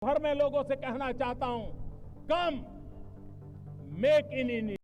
भर में लोगों से कहना चाहता हूं, कम मेक इन इंडिया।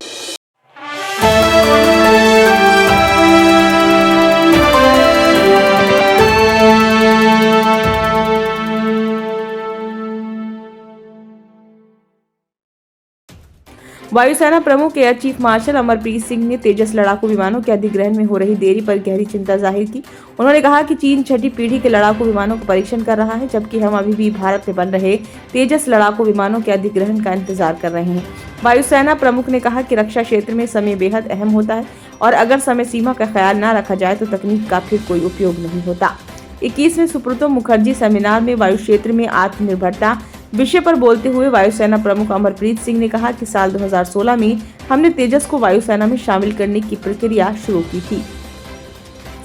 वायुसेना प्रमुख air chief marshal Amarpreet Singh ने तेजस लड़ाकू विमानों के अधिग्रहण में हो रही देरी पर गहरी चिंता जाहिर की। उन्होंने कहा कि चीन छठी पीढ़ी के लड़ाकू विमानों का परीक्षण कर रहा है, जबकि हम अभी भी भारत में बन रहे तेजस लड़ाकू विमानों के अधिग्रहण का इंतजार कर रहे हैं। वायुसेना प्रमुख ने कहा कि रक्षा क्षेत्र में समय बेहद अहम होता है और अगर समय सीमा का ख्याल न रखा जाए तो तकनीक का फिर कोई उपयोग नहीं होता। 21वें सुब्रतो मुखर्जी सेमिनार में वायु क्षेत्र में आत्मनिर्भरता विषय पर बोलते हुए वायुसेना प्रमुख अमरप्रीत सिंह ने कहा कि साल 2016 में हमने तेजस को वायुसेना में शामिल करने की प्रक्रिया शुरू की थी।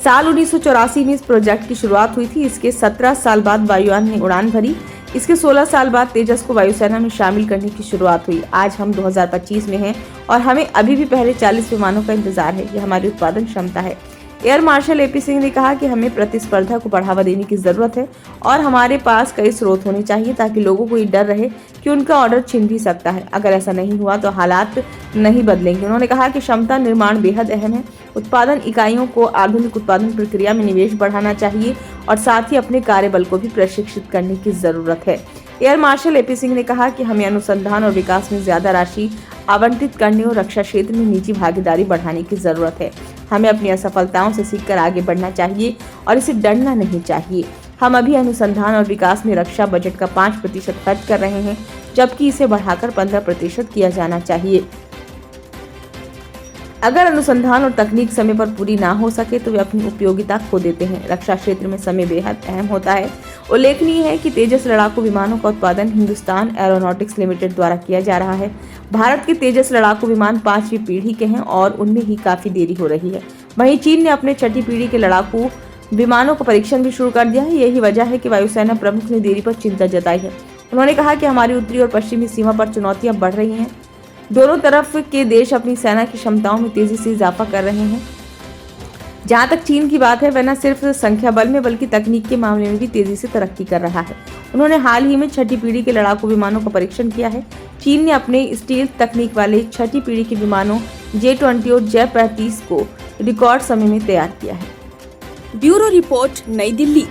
साल 1984 में इस प्रोजेक्ट की शुरुआत हुई थी। इसके 17 साल बाद वायुयान ने उड़ान भरी। इसके 16 साल बाद तेजस को वायुसेना में शामिल करने की शुरुआत हुई। आज हम 2025 में हैं और हमें अभी भी पहले 40 विमानों का इंतजार है। यह हमारी उत्पादन क्षमता है। एयर मार्शल एपी सिंह ने कहा कि हमें प्रतिस्पर्धा को बढ़ावा देने की जरूरत है और हमारे पास कई स्रोत होने चाहिए ताकि लोगों को ये डर रहे कि उनका ऑर्डर छिन भी सकता है। अगर ऐसा नहीं हुआ तो हालात नहीं बदलेंगे। उन्होंने कहा कि क्षमता निर्माण बेहद अहम है। उत्पादन इकाइयों को आधुनिक उत्पादन प्रक्रिया में निवेश बढ़ाना चाहिए और साथ ही अपने कार्यबल को भी प्रशिक्षित करने की जरूरत है। एयर मार्शल एपी सिंह ने कहा कि हमें अनुसंधान और विकास में ज्यादा राशि आवंटित करने और रक्षा क्षेत्र में निजी भागीदारी बढ़ाने की जरूरत है। हमें अपनी असफलताओं से सीखकर आगे बढ़ना चाहिए और इसे डरना नहीं चाहिए। हम अभी अनुसंधान और विकास में रक्षा बजट का 5% खर्च कर रहे हैं, जबकि इसे बढ़ाकर 15% किया जाना चाहिए। अगर अनुसंधान और तकनीक समय पर पूरी ना हो सके तो वे अपनी उपयोगिता खो देते हैं। रक्षा क्षेत्र में समय बेहद अहम होता है। उल्लेखनीय है कि तेजस लड़ाकू विमानों का उत्पादन हिंदुस्तान एरोनॉटिक्स लिमिटेड द्वारा किया जा रहा है। भारत के तेजस लड़ाकू विमान 5वीं पीढ़ी के हैं और उनमें ही काफी देरी हो रही है। वहीं चीन ने अपने छठी पीढ़ी के लड़ाकू विमानों का परीक्षण भी शुरू कर दिया है। यही वजह है कि वायुसेना प्रमुख ने देरी पर चिंता जताई है। उन्होंने कहा कि हमारी उत्तरी और पश्चिमी सीमा पर चुनौतियां बढ़ रही हैं। दोनों तरफ के देश अपनी सेना की क्षमताओं में तेजी से इजाफा कर रहे हैं। जहां तक चीन की बात है, वह न सिर्फ संख्या बल में बल्कि तकनीक के मामले में भी तेजी से तरक्की कर रहा है। उन्होंने हाल ही में छठी पीढ़ी के लड़ाकू विमानों का परीक्षण किया है। चीन ने अपने स्टील्थ तकनीक वाले छठी पीढ़ी के विमानों J-20 और J-35 को रिकॉर्ड समय में तैयार किया है। ब्यूरो रिपोर्ट, नई दिल्ली।